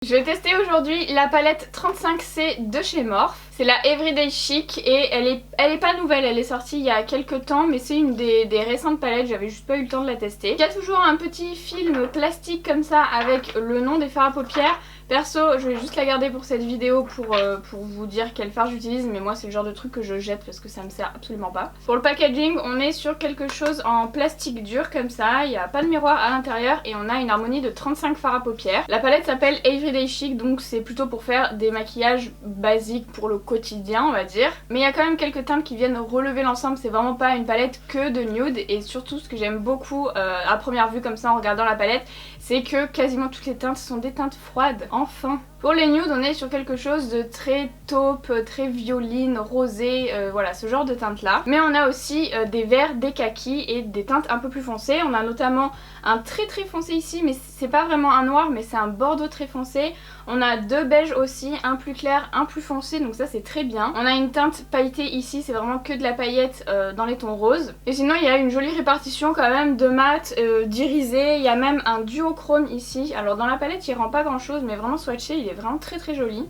Je vais tester aujourd'hui la palette 35C de chez Morphe. C'est la Everyday Chic et elle est pas nouvelle, elle est sortie il y a quelques temps, mais c'est une des récentes palettes, j'avais juste pas eu le temps de la tester. Il y a toujours un petit film plastique comme ça avec le nom des fards à paupières. Perso, je vais juste la garder pour cette vidéo pour vous dire quel fard j'utilise, mais moi c'est le genre de truc que je jette parce que ça me sert absolument pas. Pour le packaging, on est sur quelque chose en plastique dur comme ça, il n'y a pas de miroir à l'intérieur et on a une harmonie de 35 fards à paupières. La palette s'appelle Everyday Chic, donc c'est plutôt pour faire des maquillages basiques pour le quotidien on va dire. Mais il y a quand même quelques teintes qui viennent relever l'ensemble, c'est vraiment pas une palette que de nude. Et surtout ce que j'aime beaucoup à première vue comme ça en regardant la palette, c'est que quasiment toutes les teintes sont des teintes froides. Enfin. Pour les nudes, on est sur quelque chose de très taupe, très violine, rosé, voilà ce genre de teintes là. Mais on a aussi des verts, des kakis et des teintes un peu plus foncées. On a notamment un très foncé ici, mais c'est pas vraiment un noir, mais c'est un bordeaux très foncé. On a deux beiges aussi, un plus clair, un plus foncé, donc ça c'est très bien. On a une teinte pailletée ici, c'est vraiment que de la paillette dans les tons roses. Et sinon il y a une jolie répartition quand même de mat, d'irisé, il y a même un duochrome ici. Alors dans la palette il rend pas grand chose, mais vraiment swatché il est vraiment très joli.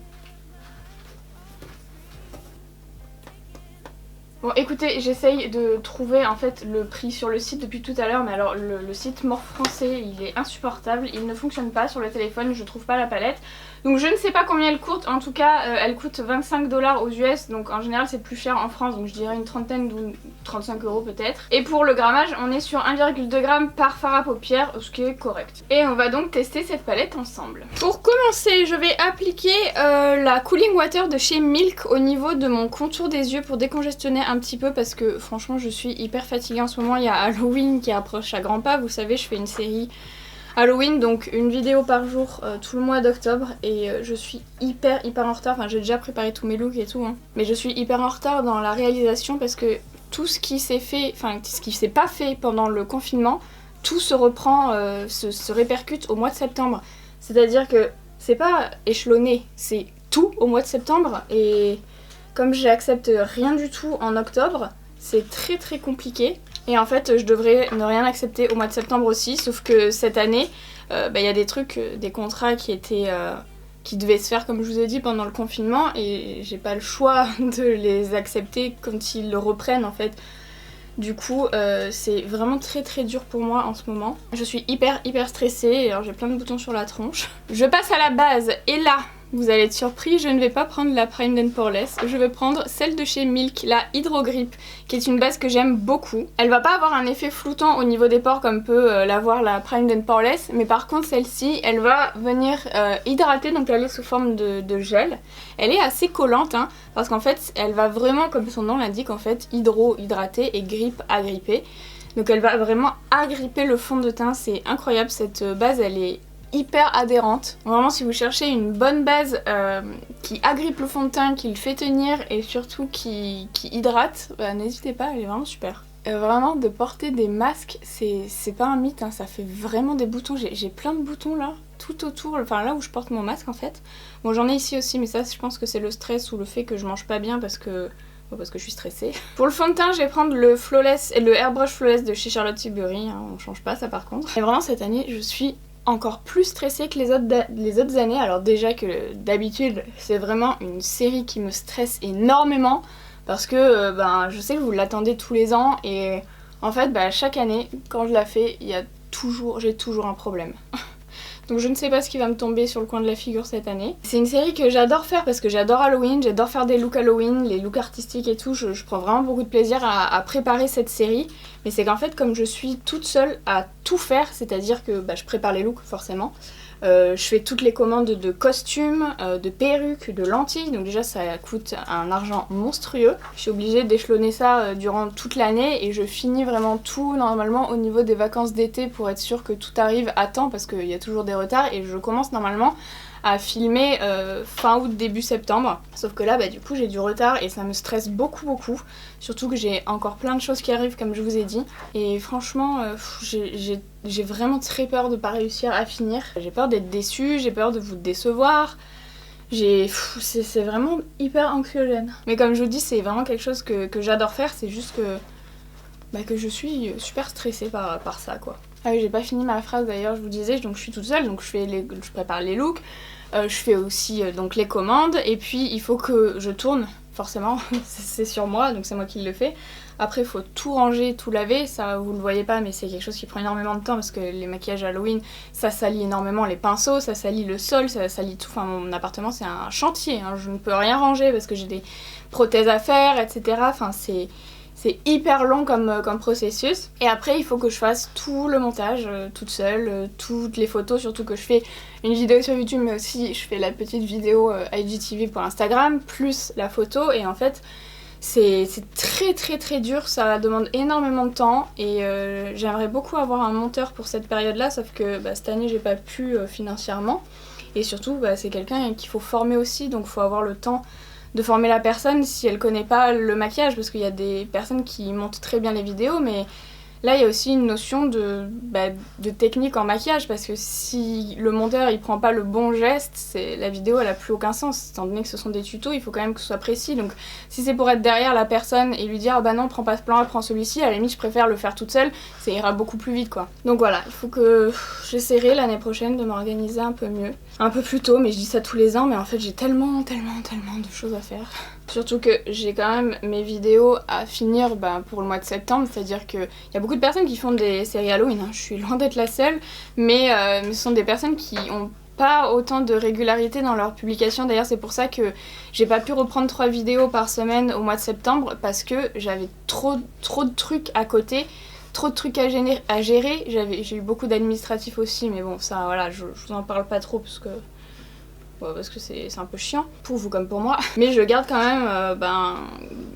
Bon écoutez, j'essaye de trouver en fait le prix sur le site depuis tout à l'heure, mais alors le site Morphe français il est insupportable, il ne fonctionne pas sur le téléphone, je trouve pas la palette. Donc je ne sais pas combien elle coûte, en tout cas elle coûte 25 $ aux US, donc en général c'est plus cher en France, donc je dirais une trentaine ou 35 € peut-être. Et pour le grammage on est sur 1,2 g par fard à paupières, ce qui est correct. Et on va donc tester cette palette ensemble. Pour commencer je vais appliquer la Cooling Water de chez Milk au niveau de mon contour des yeux pour décongestionner un petit peu parce que franchement je suis hyper fatiguée en ce moment. Il y a Halloween qui approche à grands pas, vous savez je fais une série Halloween, donc une vidéo par jour tout le mois d'octobre et je suis hyper en retard, enfin j'ai déjà préparé tous mes looks et tout hein. Mais je suis hyper en retard dans la réalisation parce que tout ce qui s'est fait, enfin ce qui s'est pas fait pendant le confinement, tout se reprend, se répercute au mois de septembre. C'est-à-dire que c'est pas échelonné, c'est tout au mois de septembre et comme j'accepte rien du tout en octobre, c'est très compliqué. Et en fait je devrais ne rien accepter au mois de septembre aussi, sauf que cette année y a des trucs, des contrats qui devaient se faire comme je vous ai dit pendant le confinement et j'ai pas le choix de les accepter quand ils le reprennent en fait. Du coup c'est vraiment très dur pour moi en ce moment. Je suis hyper stressée, alors j'ai plein de boutons sur la tronche. Je passe à la base et là vous allez être surpris, je ne vais pas prendre la Primed and Poreless, je vais prendre celle de chez Milk, la Hydro Grip, qui est une base que j'aime beaucoup. Elle va pas avoir un effet floutant au niveau des pores comme peut l'avoir la Primed and Poreless, mais par contre celle-ci, elle va venir hydrater, donc elle est sous forme de gel. Elle est assez collante, hein, parce qu'en fait, elle va vraiment, comme son nom l'indique, en fait, hydrater et grip agripper. Donc elle va vraiment agripper le fond de teint, c'est incroyable, cette base elle est hyper adhérente. Vraiment si vous cherchez une bonne base qui agrippe le fond de teint, qui le fait tenir et surtout qui hydrate, n'hésitez pas, elle est vraiment super. Vraiment de porter des masques, c'est pas un mythe, hein, ça fait vraiment des boutons, j'ai plein de boutons là, tout autour, enfin là où je porte mon masque en fait. Bon j'en ai ici aussi mais ça je pense que c'est le stress ou le fait que je mange pas bien parce que je suis stressée. Pour le fond de teint je vais prendre le Airbrush Flawless de chez Charlotte Tilbury, hein, on change pas ça par contre. Et vraiment cette année je suis encore plus stressée que les autres années. Alors déjà que d'habitude c'est vraiment une série qui me stresse énormément parce que je sais que vous l'attendez tous les ans et en fait chaque année quand je la fais j'ai toujours un problème. Donc je ne sais pas ce qui va me tomber sur le coin de la figure cette année. C'est une série que j'adore faire parce que j'adore Halloween, j'adore faire des looks Halloween, les looks artistiques et tout, je prends vraiment beaucoup de plaisir à préparer cette série. Mais c'est qu'en fait comme je suis toute seule à tout faire, c'est-à-dire que je prépare les looks forcément, je fais toutes les commandes de costumes, de perruques, de lentilles, donc déjà ça coûte un argent monstrueux. Je suis obligée d'échelonner ça durant toute l'année et je finis vraiment tout normalement au niveau des vacances d'été pour être sûre que tout arrive à temps parce qu'il y a toujours des retards et je commence normalement à filmer fin août début septembre, sauf que là du coup j'ai du retard et ça me stresse beaucoup, surtout que j'ai encore plein de choses qui arrivent comme je vous ai dit et franchement j'ai vraiment très peur de pas réussir à finir. J'ai peur d'être déçue, j'ai peur de vous décevoir, c'est vraiment hyper anxiogène. Mais comme je vous dis c'est vraiment quelque chose que j'adore faire, c'est juste que je suis super stressée par ça quoi. Ah oui, j'ai pas fini ma phrase d'ailleurs, je vous disais, donc je suis toute seule, donc je prépare les looks, Je fais aussi donc les commandes et puis il faut que je tourne, forcément, c'est sur moi, donc c'est moi qui le fais. Après il faut tout ranger, tout laver, ça vous le voyez pas mais c'est quelque chose qui prend énormément de temps parce que les maquillages Halloween ça salit énormément les pinceaux, ça salit le sol, ça salit tout, enfin mon appartement c'est un chantier, hein. Je ne peux rien ranger parce que j'ai des prothèses à faire, etc. Enfin c'est hyper long comme processus. Et après il faut que je fasse tout le montage toute seule, toutes les photos, surtout que je fais une vidéo sur YouTube mais aussi je fais la petite vidéo IGTV pour Instagram, plus la photo et en fait c'est très dur, ça demande énormément de temps et j'aimerais beaucoup avoir un monteur pour cette période là sauf que cette année j'ai pas pu financièrement et surtout c'est quelqu'un qu'il faut former aussi donc il faut avoir le temps de former la personne si elle connaît pas le maquillage parce qu'il y a des personnes qui montent très bien les vidéos mais là il y a aussi une notion de technique en maquillage parce que si le monteur il prend pas le bon geste, la vidéo elle a plus aucun sens étant donné que ce sont des tutos, il faut quand même que ce soit précis donc si c'est pour être derrière la personne et lui dire ah bah non prends pas ce plan là, prends celui-ci, à la limite je préfère le faire toute seule, ça ira beaucoup plus vite quoi. Donc voilà, il faut que j'essaierai l'année prochaine de m'organiser un peu mieux, un peu plus tôt mais je dis ça tous les ans mais en fait j'ai tellement de choses à faire. Surtout que j'ai quand même mes vidéos à finir pour le mois de septembre, c'est-à-dire qu'il y a beaucoup de personnes qui font des séries Halloween, hein. Je suis loin d'être la seule, mais ce sont des personnes qui ont pas autant de régularité dans leurs publications. D'ailleurs c'est pour ça que j'ai pas pu reprendre 3 vidéos par semaine au mois de septembre parce que j'avais trop de trucs à côté. Trop de trucs à gérer. J'ai eu beaucoup d'administratifs aussi mais bon ça voilà je vous en parle pas trop parce que c'est un peu chiant, pour vous comme pour moi. Mais je garde quand même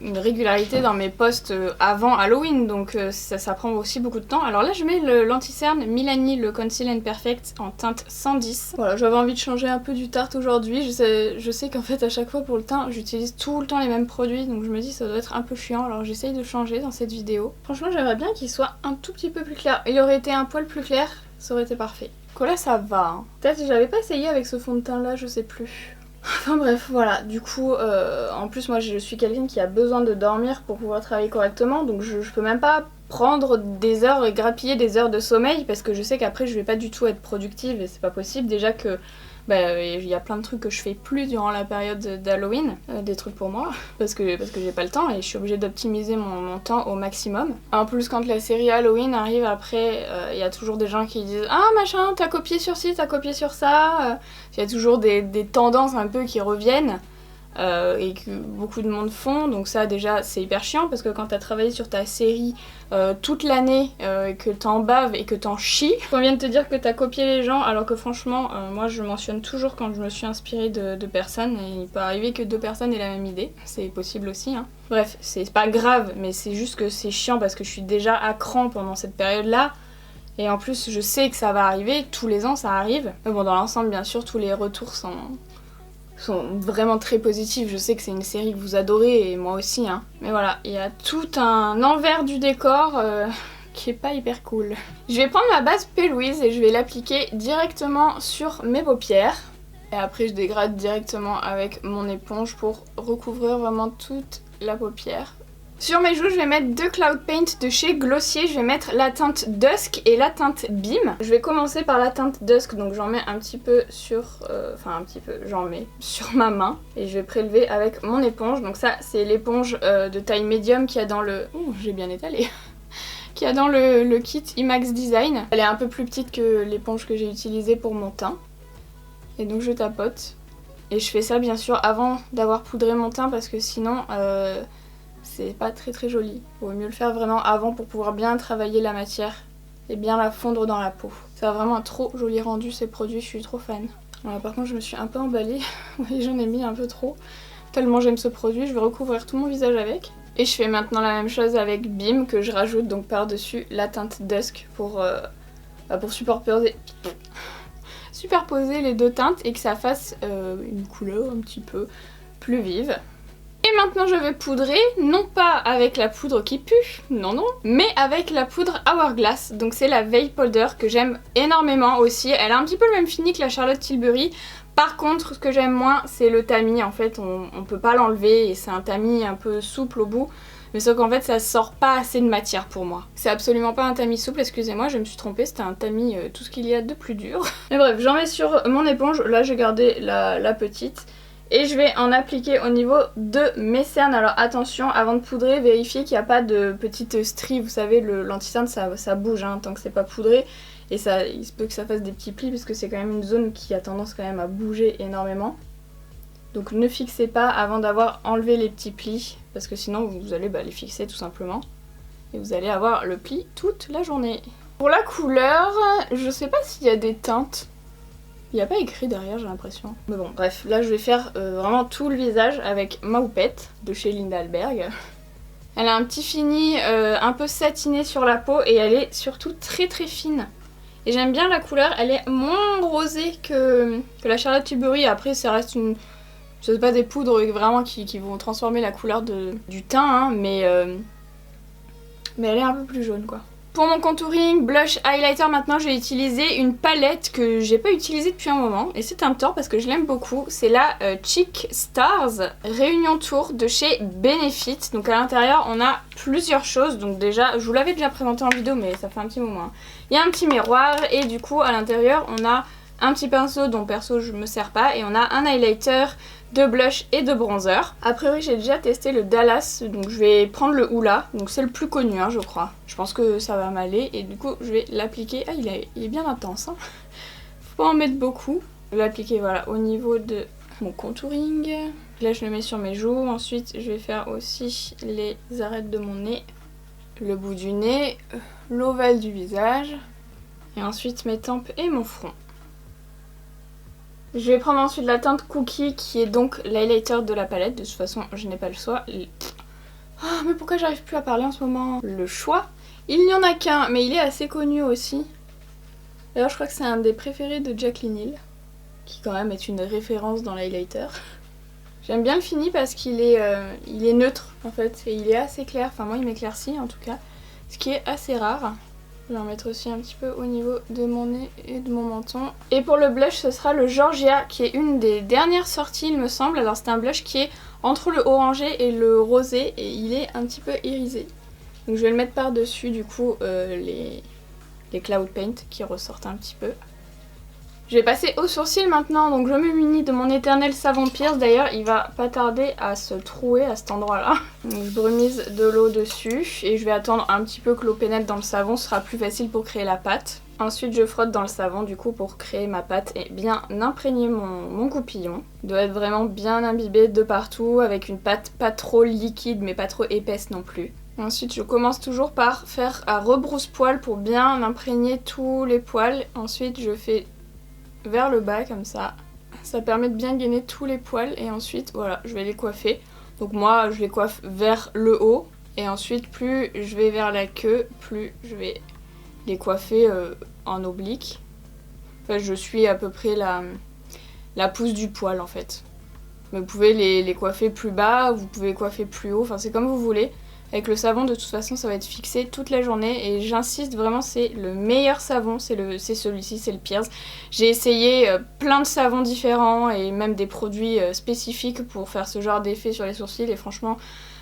une régularité dans mes posts avant Halloween, donc ça prend aussi beaucoup de temps. Alors là je mets l'anti-cerne Milani, le Conceal and Perfect en teinte 110. Voilà, j'avais envie de changer un peu du Tarte aujourd'hui. Je sais qu'en fait à chaque fois pour le teint, j'utilise tout le temps les mêmes produits, donc je me dis ça doit être un peu chiant, alors j'essaye de changer dans cette vidéo. Franchement j'aimerais bien qu'il soit un tout petit peu plus clair. Il aurait été un poil plus clair, ça aurait été parfait. Là ça va, hein. Peut-être que j'avais pas essayé avec ce fond de teint là, je sais plus. Enfin bref, voilà, du coup, en plus moi je suis quelqu'un qui a besoin de dormir pour pouvoir travailler correctement, donc je peux même pas prendre des heures et grappiller des heures de sommeil parce que je sais qu'après je vais pas du tout être productive et c'est pas possible. Déjà que il y a plein de trucs que je fais plus durant la période d'Halloween, des trucs pour moi, parce que j'ai pas le temps et je suis obligée d'optimiser mon temps au maximum. En plus quand la série Halloween arrive après, il y a toujours des gens qui disent ah machin t'as copié sur ci, t'as copié sur ça, il y a toujours des tendances un peu qui reviennent. Et que beaucoup de monde font, donc ça déjà c'est hyper chiant parce que quand t'as travaillé sur ta série toute l'année et que t'en baves et que t'en chies, on vient de te dire que t'as copié les gens alors que franchement moi je mentionne toujours quand je me suis inspirée de personnes et il peut arriver que 2 personnes aient la même idée, c'est possible aussi hein. Bref, c'est pas grave mais c'est juste que c'est chiant parce que je suis déjà à cran pendant cette période là. Et en plus je sais que ça va arriver, tous les ans ça arrive, mais bon dans l'ensemble bien sûr tous les retours sont vraiment très positifs. Je sais que c'est une série que vous adorez et moi aussi hein. Mais voilà, il y a tout un envers du décor qui est pas hyper cool. Je vais prendre ma base P. Louise et je vais l'appliquer directement sur mes paupières. Et après je dégrade directement avec mon éponge pour recouvrir vraiment toute la paupière. Sur mes joues, je vais mettre 2 Cloud Paint de chez Glossier. Je vais mettre la teinte Dusk et la teinte Beam. Je vais commencer par la teinte Dusk, donc j'en mets un petit peu sur... j'en mets sur ma main. Et je vais prélever avec mon éponge. Donc ça, c'est l'éponge de taille médium qu'il y a dans le... Ouh, j'ai bien étalé qu'il y a dans le kit IMAX Design. Elle est un peu plus petite que l'éponge que j'ai utilisée pour mon teint. Et donc je tapote. Et je fais ça bien sûr avant d'avoir poudré mon teint parce que sinon... c'est pas très joli. Il vaut mieux le faire vraiment avant pour pouvoir bien travailler la matière et bien la fondre dans la peau. Ça a vraiment un trop joli rendu ces produits, je suis trop fan. Voilà, par contre je me suis un peu emballée, oui j'en ai mis un peu trop. Tellement j'aime ce produit, je vais recouvrir tout mon visage avec. Et je fais maintenant la même chose avec Beam que je rajoute donc par-dessus la teinte Dusk pour superposer les 2 teintes et que ça fasse une couleur un petit peu plus vive. Et maintenant je vais poudrer, non pas avec la poudre qui pue, non, mais avec la poudre Hourglass. Donc c'est la Veil Powder que j'aime énormément aussi. Elle a un petit peu le même fini que la Charlotte Tilbury. Par contre, ce que j'aime moins, c'est le tamis. En fait, on peut pas l'enlever et c'est un tamis un peu souple au bout. Mais sauf qu'en fait ça sort pas assez de matière pour moi. C'est absolument pas un tamis souple, excusez-moi, je me suis trompée, c'était un tamis tout ce qu'il y a de plus dur. Mais bref, j'en mets sur mon éponge, là j'ai gardé la petite. Et je vais en appliquer au niveau de mes cernes. Alors attention, avant de poudrer, vérifiez qu'il n'y a pas de petites stries. Vous savez, l'anti-cerne ça bouge hein, tant que c'est pas poudré. Et ça, il se peut que ça fasse des petits plis parce que c'est quand même une zone qui a tendance quand même à bouger énormément. Donc ne fixez pas avant d'avoir enlevé les petits plis parce que sinon vous allez les fixer tout simplement. Et vous allez avoir le pli toute la journée. Pour la couleur, je sais pas s'il y a des teintes. Il n'y a pas écrit derrière j'ai l'impression. Mais bon bref, là je vais faire vraiment tout le visage avec ma houppette de chez Linda Alberg. Elle a un petit fini un peu satiné sur la peau et elle est surtout très très fine. Et j'aime bien la couleur, elle est moins rosée que la Charlotte Tilbury. Après ça reste une... C'est pas des poudres vraiment qui vont transformer la couleur du teint hein, mais elle est un peu plus jaune quoi. Pour mon contouring, blush, highlighter maintenant je vais utiliser une palette que j'ai pas utilisée depuis un moment et c'est un tort parce que je l'aime beaucoup. C'est la Cheek Stars Réunion Tour de chez Benefit. Donc à l'intérieur on a plusieurs choses. Donc déjà je vous l'avais déjà présenté en vidéo mais ça fait un petit moment. Il y a un petit miroir et du coup à l'intérieur on a un petit pinceau dont perso je me sers pas et on a un highlighter, de blush et de bronzer. A priori j'ai déjà testé le Dallas donc je vais prendre le Hoola, donc c'est le plus connu hein, je crois. Je pense que ça va m'aller et du coup je vais l'appliquer. Ah il est bien intense hein. Faut pas en mettre beaucoup. Je vais l'appliquer voilà au niveau de mon contouring. Là je le mets sur mes joues, ensuite je vais faire aussi les arêtes de mon nez, le bout du nez, l'ovale du visage et ensuite mes tempes et mon front. Je vais prendre ensuite la teinte Cookie qui est donc l'highlighter de la palette. De toute façon, je n'ai pas le choix. Ah, mais pourquoi j'arrive plus à parler en ce moment? Le choix, il n'y en a qu'un, mais il est assez connu aussi. D'ailleurs, je crois que c'est un des préférés de Jaclyn Hill, qui quand même est une référence dans l'highlighter. J'aime bien le fini parce qu'il est, il est neutre en fait, et il est assez clair. Enfin, moi, il m'éclaircit en tout cas, ce qui est assez rare. Je vais en mettre aussi un petit peu au niveau de mon nez et de mon menton. Et pour le blush, ce sera le Georgia, qui est une des dernières sorties, il me semble. Alors c'est un blush qui est entre le orangé et le rosé, et il est un petit peu irisé. Donc je vais le mettre par-dessus, du coup, les Cloud Paint qui ressortent un petit peu. Je vais passer aux sourcils maintenant, donc je me munis de mon éternel savon Pierce. D'ailleurs, il va pas tarder à se trouer à cet endroit-là. Je brumise de l'eau dessus et je vais attendre un petit peu que l'eau pénètre dans le savon, ce sera plus facile pour créer la pâte. Ensuite, je frotte dans le savon du coup pour créer ma pâte et bien imprégner mon goupillon. Il doit être vraiment bien imbibé de partout avec une pâte pas trop liquide mais pas trop épaisse non plus. Ensuite, je commence toujours par faire un rebrousse-poil pour bien imprégner tous les poils. Ensuite, je fais vers le bas comme ça permet de bien gainer tous les poils et ensuite voilà je vais les coiffer. Donc moi je les coiffe vers le haut et ensuite plus je vais vers la queue plus je vais les coiffer en oblique. Enfin, je suis à peu près la pousse du poil en fait. Mais vous pouvez les coiffer plus bas, vous pouvez les coiffer plus haut, enfin c'est comme vous voulez. Avec le savon de toute façon ça va être fixé toute la journée et j'insiste vraiment c'est le meilleur savon, c'est celui-ci, c'est le Pierce. J'ai essayé plein de savons différents et même des produits spécifiques pour faire ce genre d'effet sur les sourcils et franchement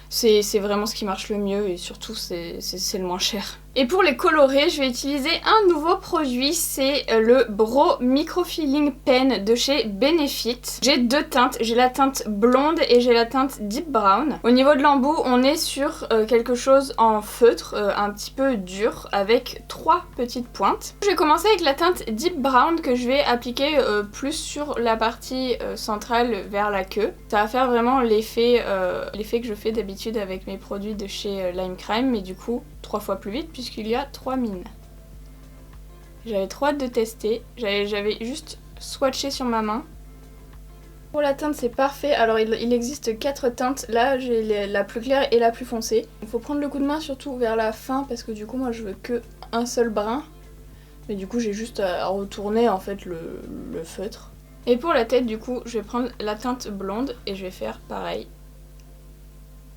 c'est vraiment ce qui marche le mieux et surtout c'est le moins cher. Et pour les colorer, je vais utiliser un nouveau produit, c'est le Brow Microfilling Pen de chez Benefit. J'ai deux teintes, j'ai la teinte blonde et j'ai la teinte Deep Brown. Au niveau de l'embout, on est sur quelque chose en feutre, un petit peu dur, avec 3 petites pointes. Je vais commencer avec la teinte Deep Brown que je vais appliquer plus sur la partie centrale vers la queue. Ça va faire vraiment l'effet que je fais d'habitude avec mes produits de chez Lime Crime, mais du coup 3 fois plus vite puisqu'il y a 3 mines. J'avais trop hâte de tester, j'avais juste swatché sur ma main. Pour la teinte c'est parfait, alors il existe 4 teintes, là j'ai la plus claire et la plus foncée. Il faut prendre le coup de main surtout vers la fin parce que du coup moi je veux que un seul brin. Mais du coup j'ai juste à retourner en fait le feutre. Et pour la tête du coup je vais prendre la teinte blonde et je vais faire pareil.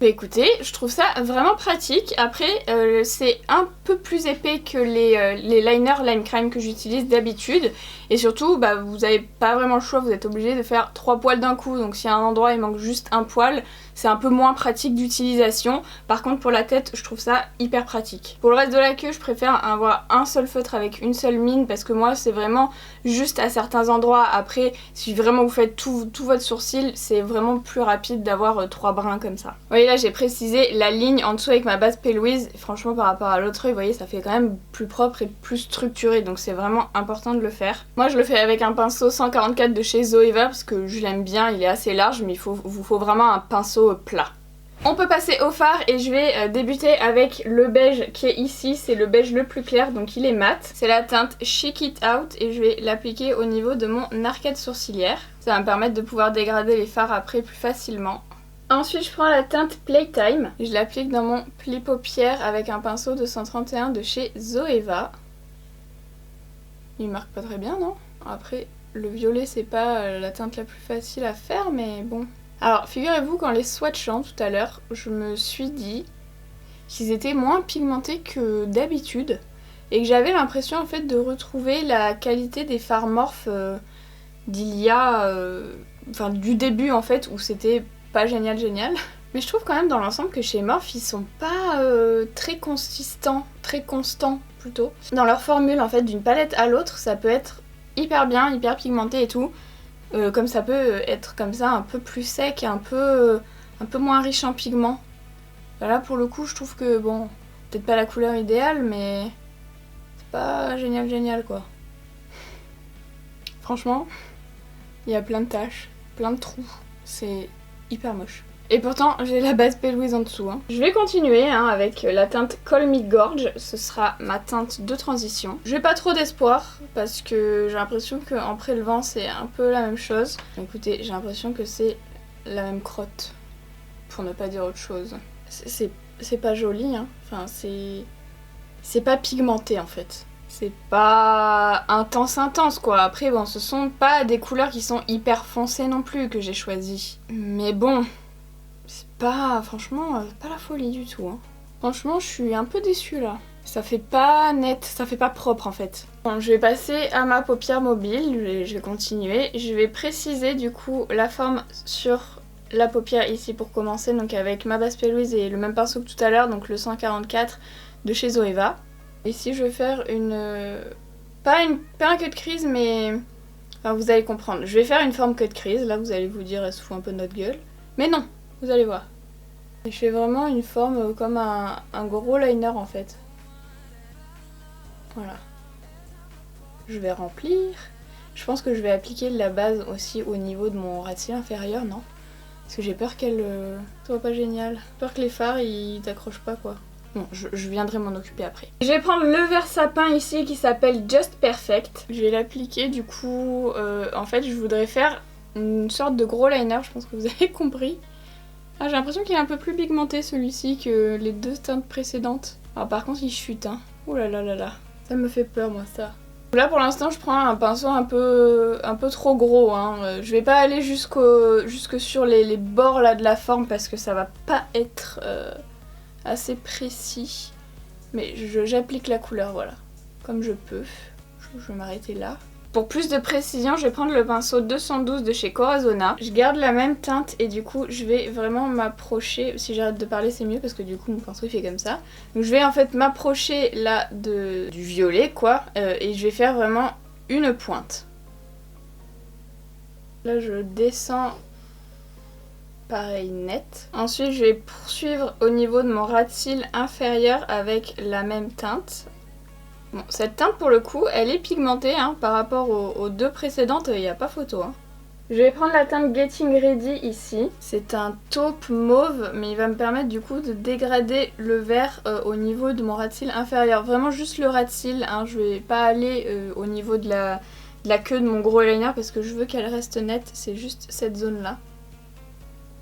Bah écoutez, je trouve ça vraiment pratique. Après, c'est un peu plus épais que les liners Lime Crime que j'utilise d'habitude. Et surtout, bah, vous n'avez pas vraiment le choix, vous êtes obligé de faire 3 poils d'un coup. Donc si à un endroit il manque juste un poil, c'est un peu moins pratique d'utilisation. Par contre pour la tête, je trouve ça hyper pratique. Pour le reste de la queue, je préfère avoir un seul feutre avec une seule mine parce que moi c'est vraiment juste à certains endroits. Après, si vraiment vous faites tout votre sourcil, c'est vraiment plus rapide d'avoir 3 brins comme ça. Vous voyez là, j'ai précisé la ligne en dessous avec ma base P. Louise. Franchement par rapport à l'autre œil, vous voyez, ça fait quand même plus propre et plus structuré. Donc c'est vraiment important de le faire. Moi je le fais avec un pinceau 144 de chez Zoeva parce que je l'aime bien, il est assez large mais vous faut vraiment un pinceau plat. On peut passer au fard et je vais débuter avec le beige qui est ici, c'est le beige le plus clair donc il est mat. C'est la teinte Shake It Out et je vais l'appliquer au niveau de mon arcade sourcilière. Ça va me permettre de pouvoir dégrader les fards après plus facilement. Ensuite je prends la teinte Playtime et je l'applique dans mon pli paupière avec un pinceau 231 de chez Zoeva. Il marque pas très bien, non? Après, le violet c'est pas la teinte la plus facile à faire, mais bon. Alors, figurez-vous qu'en les swatchant tout à l'heure, je me suis dit qu'ils étaient moins pigmentés que d'habitude et que j'avais l'impression en fait de retrouver la qualité des fards Morphe d'il y a... enfin, du début en fait, où c'était pas génial. Mais je trouve quand même dans l'ensemble que chez Morphe, ils sont pas très consistants, très constants plutôt. Dans leur formule en fait, d'une palette à l'autre, ça peut être hyper bien, hyper pigmenté et tout. Comme ça peut être comme ça un peu plus sec et un peu moins riche en pigments. Là pour le coup je trouve que bon, peut-être pas la couleur idéale mais c'est pas génial quoi. Franchement, il y a plein de taches, plein de trous, c'est hyper moche. Et pourtant j'ai la base P. Louise en dessous. Je vais continuer avec la teinte Call Me Gorge, ce sera ma teinte de transition. J'ai pas trop d'espoir parce que j'ai l'impression qu'en prélevant c'est un peu la même chose. Écoutez, j'ai l'impression que c'est la même crotte, pour ne pas dire autre chose. C'est pas joli, enfin c'est pas pigmenté en fait. C'est pas intense quoi. Après bon, ce sont pas des couleurs qui sont hyper foncées non plus que j'ai choisies. Mais bon... c'est pas, franchement, pas la folie du tout. Franchement, je suis un peu déçue là. Ça fait pas net, ça fait pas propre en fait. Bon, je vais passer à ma paupière mobile, je vais continuer. Je vais préciser du coup la forme sur la paupière ici pour commencer, donc avec ma base P. Louise et le même pinceau que tout à l'heure, donc le 144 de chez Zoeva. Ici je vais faire pas un cut crease mais... enfin vous allez comprendre. Je vais faire une forme cut crease, là vous allez vous dire elle se fout un peu de notre gueule. Mais non, vous allez voir. Et je fais vraiment une forme comme un gros liner en fait. Voilà. Je vais remplir. Je pense que je vais appliquer la base aussi au niveau de mon ras de cils inférieur, non? Parce que j'ai peur qu'elle soit pas géniale. J'ai peur que les fards ils t'accrochent pas quoi. Bon, je viendrai m'en occuper après. Je vais prendre le vert sapin ici qui s'appelle Just Perfect. Je vais l'appliquer du coup... en fait je voudrais faire une sorte de gros liner, je pense que vous avez compris. Ah, j'ai l'impression qu'il est un peu plus pigmenté celui-ci que les deux teintes précédentes. Alors par contre il chute Ouh là là là là. Ça me fait peur moi ça. Là pour l'instant je prends un pinceau un peu trop gros. Je vais pas aller jusque sur les bords là de la forme parce que ça va pas être assez précis. Mais j'applique la couleur voilà. Comme je peux. Je vais m'arrêter là. Pour plus de précision, je vais prendre le pinceau 212 de chez Corazona. Je garde la même teinte et du coup, je vais vraiment m'approcher. Si j'arrête de parler, c'est mieux parce que du coup, mon pinceau il fait comme ça. Donc je vais en fait m'approcher là du violet quoi. Et je vais faire vraiment une pointe. Là, je descends pareil net. Ensuite, je vais poursuivre au niveau de mon ras de cils inférieur avec la même teinte. Bon, cette teinte pour le coup elle est pigmentée par rapport aux deux précédentes, il n'y a pas photo. Je vais prendre la teinte Getting Ready ici. C'est un taupe mauve mais il va me permettre du coup de dégrader le vert au niveau de mon ras de cils inférieur. Vraiment juste le ras de cils, je vais pas aller au niveau de la queue de mon gros eyeliner parce que je veux qu'elle reste nette, c'est juste cette zone là.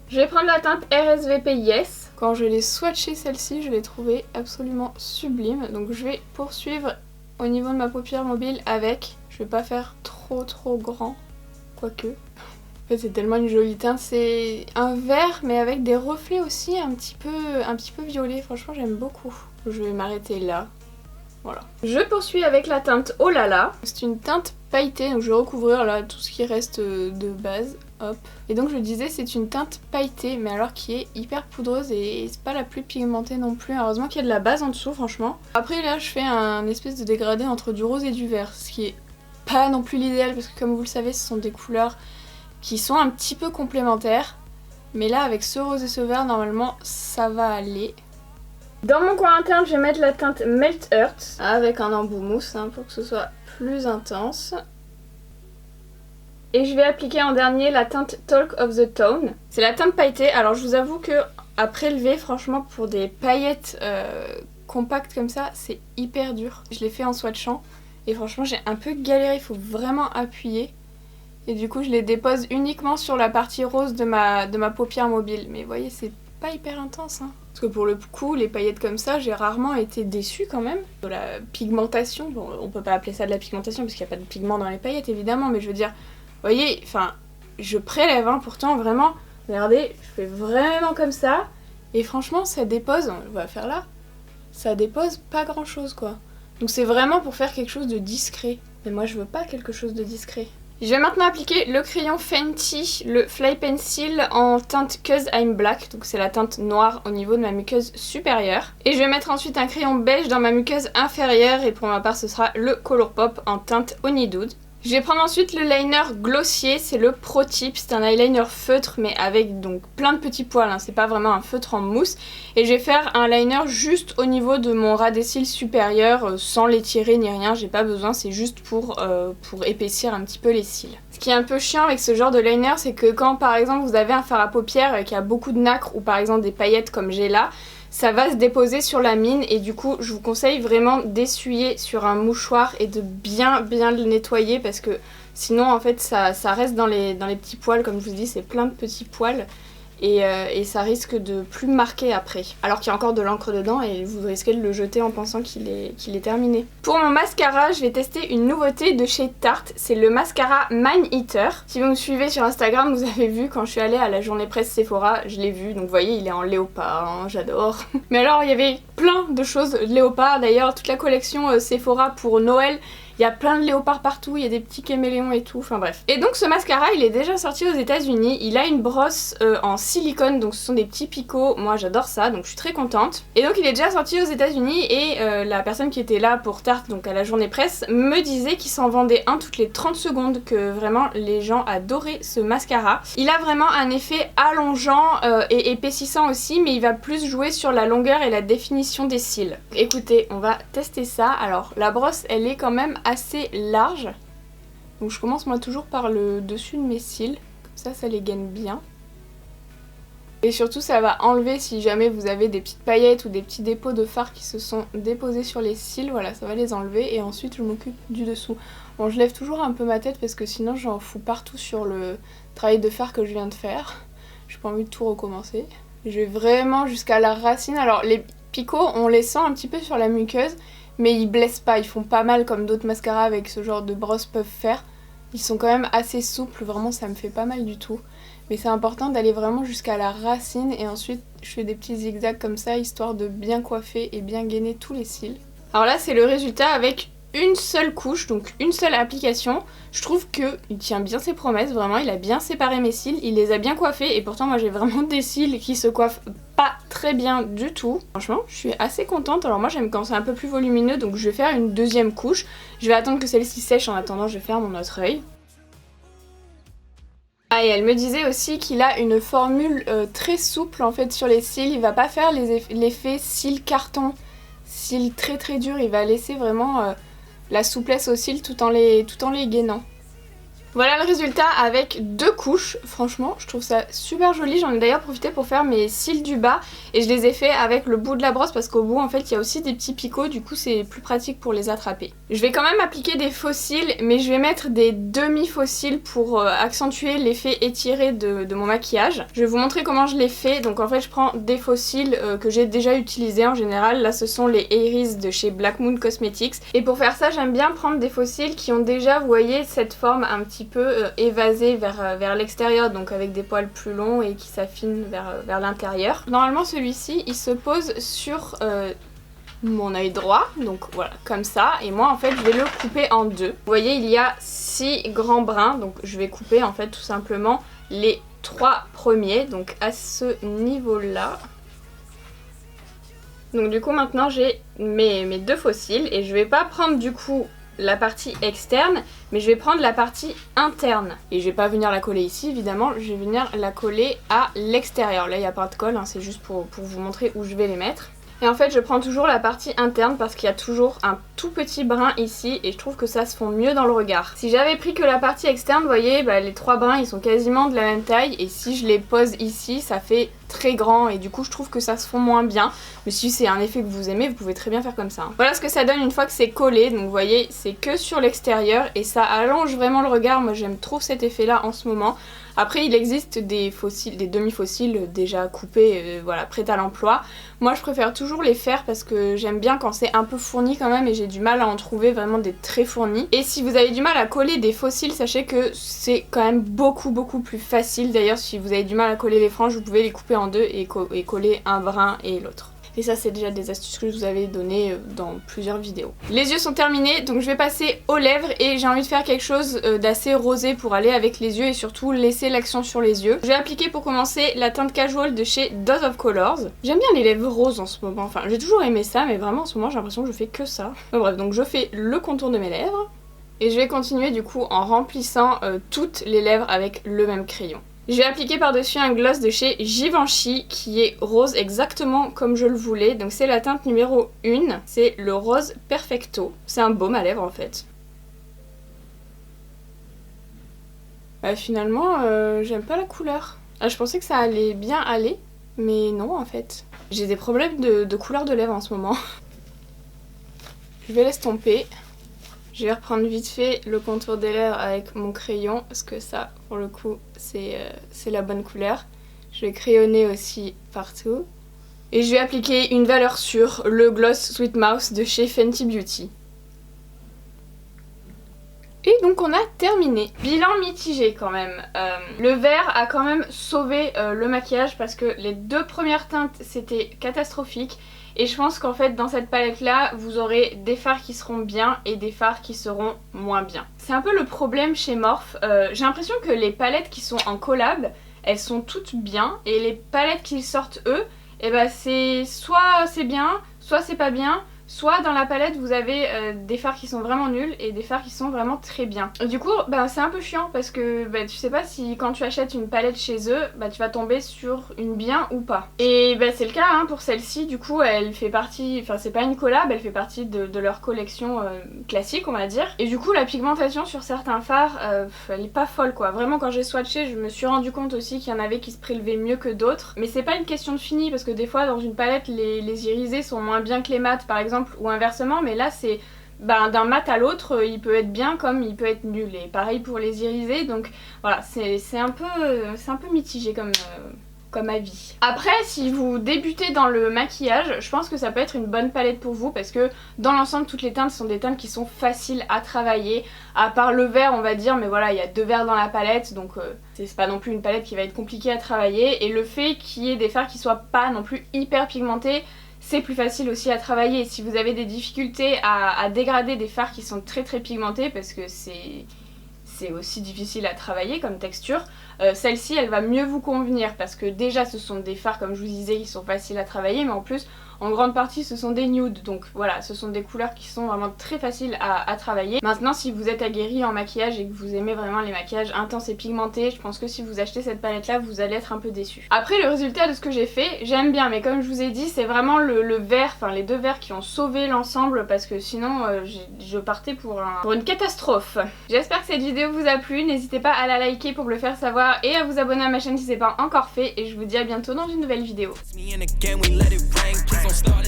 Je vais prendre la teinte RSVP Yes. Quand je l'ai swatchée celle-ci, je l'ai trouvée absolument sublime. Donc je vais poursuivre au niveau de ma paupière mobile avec. Je vais pas faire trop grand, quoique. En fait c'est tellement une jolie teinte, c'est un vert mais avec des reflets aussi un petit peu violet, franchement j'aime beaucoup. Je vais m'arrêter là. Voilà. Je poursuis avec la teinte Oh là là. C'est une teinte pailletée, donc je vais recouvrir là tout ce qui reste de base. Hop. Et donc je disais c'est une teinte pailletée mais alors qui est hyper poudreuse et c'est pas la plus pigmentée non plus. Heureusement qu'il y a de la base en dessous franchement. Après là je fais un espèce de dégradé entre du rose et du vert, ce qui est pas non plus l'idéal parce que comme vous le savez ce sont des couleurs qui sont un petit peu complémentaires. Mais là avec ce rose et ce vert normalement ça va aller. Dans mon coin interne, je vais mettre la teinte Melt Earth avec un embout mousse hein, pour que ce soit plus intense. Et je vais appliquer en dernier la teinte Talk of the Town. C'est la teinte pailletée. Alors je vous avoue que à prélever, franchement, pour des paillettes compactes comme ça, c'est hyper dur. Je l'ai fait en swatchant et franchement j'ai un peu galéré, il faut vraiment appuyer. Et du coup je les dépose uniquement sur la partie rose de ma paupière mobile. Mais vous voyez, c'est pas hyper intense hein. Parce que pour le coup, les paillettes comme ça, j'ai rarement été déçue quand même. De la pigmentation, bon, on peut pas appeler ça de la pigmentation parce qu'il n'y a pas de pigment dans les paillettes évidemment, mais je veux dire, vous voyez, enfin, je prélève hein, pourtant vraiment, regardez, je fais vraiment comme ça, et franchement ça dépose, on va faire là, ça dépose pas grand chose quoi. Donc c'est vraiment pour faire quelque chose de discret, mais moi je veux pas quelque chose de discret. Je vais maintenant appliquer le crayon Fenty, le Fly Pencil en teinte Cause I'm Black, donc c'est la teinte noire au niveau de ma muqueuse supérieure. Et je vais mettre ensuite un crayon beige dans ma muqueuse inférieure et pour ma part ce sera le Colourpop en teinte Honey Dude. Je vais prendre ensuite le liner Glossier, c'est le Pro Tip, c'est un eyeliner feutre mais avec donc plein de petits poils, hein. C'est pas vraiment un feutre en mousse. Et je vais faire un liner juste au niveau de mon ras des cils supérieur, sans l'étirer ni rien, j'ai pas besoin, c'est juste pour épaissir un petit peu les cils. Ce qui est un peu chiant avec ce genre de liner, c'est que quand par exemple vous avez un fard à paupières qui a beaucoup de nacre ou par exemple des paillettes comme j'ai là, ça va se déposer sur la mine et du coup je vous conseille vraiment d'essuyer sur un mouchoir et de bien le nettoyer parce que sinon en fait ça reste dans les petits poils, comme je vous dis c'est plein de petits poils et ça risque de plus marquer après. Alors qu'il y a encore de l'encre dedans et vous risquez de le jeter en pensant qu'il est terminé. Pour mon mascara, je vais tester une nouveauté de chez Tarte, c'est le mascara Man Eater. Si vous me suivez sur Instagram, vous avez vu quand je suis allée à la journée presse Sephora, je l'ai vu, donc vous voyez il est en léopard, hein, j'adore. Mais alors il y avait plein de choses léopard, d'ailleurs toute la collection Sephora pour Noël, il y a plein de léopards partout, il y a des petits caméléons et tout, enfin bref. Et donc ce mascara il est déjà sorti aux États-Unis, il a une brosse en silicone, donc ce sont des petits picots, moi j'adore ça, donc je suis très contente. Et donc il est déjà sorti aux États-Unis et la personne qui était là pour Tarte, donc à la journée presse, me disait qu'il s'en vendait un toutes les 30 secondes, que vraiment les gens adoraient ce mascara. Il a vraiment un effet allongeant et épaississant aussi, mais il va plus jouer sur la longueur et la définition des cils. Écoutez, on va tester ça. Alors la brosse elle est quand même assez large, donc je commence moi toujours par le dessus de mes cils, comme ça les gaine bien. Et surtout ça va enlever si jamais vous avez des petites paillettes ou des petits dépôts de fard qui se sont déposés sur les cils, voilà ça va les enlever et ensuite je m'occupe du dessous. Bon je lève toujours un peu ma tête parce que sinon j'en fous partout sur le travail de fard que je viens de faire. J'ai pas envie de tout recommencer. Je vais vraiment jusqu'à la racine. Alors les picots on les sent un petit peu sur la muqueuse, mais ils blessent pas, ils font pas mal comme d'autres mascaras avec ce genre de brosse peuvent faire. Ils sont quand même assez souples, vraiment ça me fait pas mal du tout. Mais c'est important d'aller vraiment jusqu'à la racine et ensuite je fais des petits zigzags comme ça histoire de bien coiffer et bien gainer tous les cils. Alors là c'est le résultat avec une seule couche, donc une seule application. Je trouve qu'il tient bien ses promesses, vraiment il a bien séparé mes cils, il les a bien coiffés et pourtant moi j'ai vraiment des cils qui se coiffent pas très bien du tout. Franchement je suis assez contente. Alors moi j'aime quand c'est un peu plus volumineux, donc je vais faire une deuxième couche. Je vais attendre que celle-ci sèche, en attendant je vais faire mon autre œil. Ah et elle me disait aussi qu'il a une formule très souple en fait sur les cils, il va pas faire l'effet cils carton, cils très dur, il va laisser vraiment la souplesse aux cils tout en les gainant. Voilà le résultat avec deux couches, franchement je trouve ça super joli, j'en ai d'ailleurs profité pour faire mes cils du bas et je les ai fait avec le bout de la brosse parce qu'au bout en fait il y a aussi des petits picots, du coup c'est plus pratique pour les attraper. Je vais quand même appliquer des faux cils mais je vais mettre des demi faux cils pour accentuer l'effet étiré de mon maquillage. Je vais vous montrer comment je les fais, donc en fait je prends des faux cils que j'ai déjà utilisés en général, là ce sont les Iris de chez Black Moon Cosmetics et pour faire ça j'aime bien prendre des faux cils qui ont déjà, vous voyez, cette forme un petit petit peu évasé vers l'extérieur, donc avec des poils plus longs et qui s'affinent vers l'intérieur. Normalement celui-ci il se pose sur mon œil droit, donc voilà, comme ça, et moi en fait je vais le couper en deux. Vous voyez, il y a 6 grands brins, donc je vais couper en fait tout simplement les 3 premiers, donc à ce niveau là. Donc du coup maintenant j'ai mes 2 faux cils et je vais pas prendre du coup la partie externe, mais je vais prendre la partie interne. Et je vais pas venir la coller ici évidemment, je vais venir la coller à l'extérieur. Là il n'y a pas de colle, hein, c'est juste pour vous montrer où je vais les mettre. Et en fait je prends toujours la partie interne parce qu'il y a toujours un tout petit brin ici et je trouve que ça se fond mieux dans le regard. Si j'avais pris que la partie externe, vous voyez, les 3 brins ils sont quasiment de la même taille et si je les pose ici ça fait très grand et du coup je trouve que ça se fond moins bien. Mais si c'est un effet que vous aimez, vous pouvez très bien faire comme ça. Voilà ce que ça donne une fois que c'est collé, donc vous voyez c'est que sur l'extérieur et ça allonge vraiment le regard. Moi j'aime trop cet effet là en ce moment. Après il existe des fossiles, des demi-fossiles déjà coupés, voilà, prêts à l'emploi. Moi je préfère toujours les faire parce que j'aime bien quand c'est un peu fourni quand même et j'ai du mal à en trouver vraiment des très fournis. Et si vous avez du mal à coller des fossiles, sachez que c'est quand même beaucoup plus facile. D'ailleurs si vous avez du mal à coller les franges, vous pouvez les couper en deux et coller un brin et l'autre. Et ça c'est déjà des astuces que je vous avais données dans plusieurs vidéos. Les yeux sont terminés, donc je vais passer aux lèvres et j'ai envie de faire quelque chose d'assez rosé pour aller avec les yeux et surtout laisser l'accent sur les yeux. Je vais appliquer pour commencer la teinte Casual de chez Dose of Colors. J'aime bien les lèvres roses en ce moment, enfin j'ai toujours aimé ça mais vraiment en ce moment j'ai l'impression que je fais que ça. Enfin, bref, donc je fais le contour de mes lèvres et je vais continuer du coup en remplissant toutes les lèvres avec le même crayon. Je vais appliquer par-dessus un gloss de chez Givenchy qui est rose exactement comme je le voulais. Donc c'est la teinte numéro 1, c'est le rose Perfecto. C'est un baume à lèvres en fait. Finalement, j'aime pas la couleur. Ah, je pensais que ça allait bien aller, mais non en fait. J'ai des problèmes de couleur de lèvres en ce moment. Je vais l'estomper. Je vais reprendre vite fait le contour des lèvres avec mon crayon parce que ça, pour le coup, c'est la bonne couleur. Je vais crayonner aussi partout. Et je vais appliquer une valeur sûre, le gloss Sweet Mouth de chez Fenty Beauty. Et donc on a terminé. Bilan mitigé quand même. Le vert a quand même sauvé le maquillage parce que les 2 premières teintes c'était catastrophique. Et je pense qu'en fait dans cette palette là vous aurez des fards qui seront bien et des fards qui seront moins bien. C'est un peu le problème chez Morphe. J'ai l'impression que les palettes qui sont en collab elles sont toutes bien et les palettes qu'ils sortent eux, et bah c'est soit c'est bien, soit c'est pas bien. Soit dans la palette vous avez des fards qui sont vraiment nuls et des fards qui sont vraiment très bien. Du coup c'est un peu chiant parce que tu sais pas si quand tu achètes une palette chez eux tu vas tomber sur une bien ou pas. Et c'est le cas hein, pour celle-ci. Du coup elle fait partie, enfin c'est pas une collab, elle fait partie de leur collection classique on va dire. Et du coup la pigmentation sur certains fards elle est pas folle quoi. Vraiment quand j'ai swatché je me suis rendu compte aussi qu'il y en avait qui se prélevaient mieux que d'autres. Mais c'est pas une question de fini parce que des fois dans une palette les irisés sont moins bien que les mats par exemple ou inversement, mais là c'est d'un mat à l'autre il peut être bien comme il peut être nul et pareil pour les irisés. Donc voilà c'est un peu mitigé comme avis. Après si vous débutez dans le maquillage je pense que ça peut être une bonne palette pour vous parce que dans l'ensemble toutes les teintes sont des teintes qui sont faciles à travailler, à part le vert on va dire, mais voilà il y a 2 verts dans la palette donc c'est pas non plus une palette qui va être compliquée à travailler. Et le fait qu'il y ait des fards qui soient pas non plus hyper pigmentés c'est plus facile aussi à travailler. Si vous avez des difficultés à dégrader des fards qui sont très pigmentés parce que c'est aussi difficile à travailler comme texture, celle-ci elle va mieux vous convenir parce que déjà ce sont des fards comme je vous disais qui sont faciles à travailler mais en plus en grande partie ce sont des nudes donc voilà ce sont des couleurs qui sont vraiment très faciles à travailler. Maintenant si vous êtes aguerri en maquillage et que vous aimez vraiment les maquillages intenses et pigmentés, je pense que si vous achetez cette palette là vous allez être un peu déçus. Après le résultat de ce que j'ai fait j'aime bien mais comme je vous ai dit c'est vraiment le vert, enfin les 2 verts qui ont sauvé l'ensemble parce que sinon je partais pour une catastrophe. J'espère que cette vidéo vous a plu, n'hésitez pas à la liker pour me le faire savoir et à vous abonner à ma chaîne si ce n'est pas encore fait et je vous dis à bientôt dans une nouvelle vidéo. Start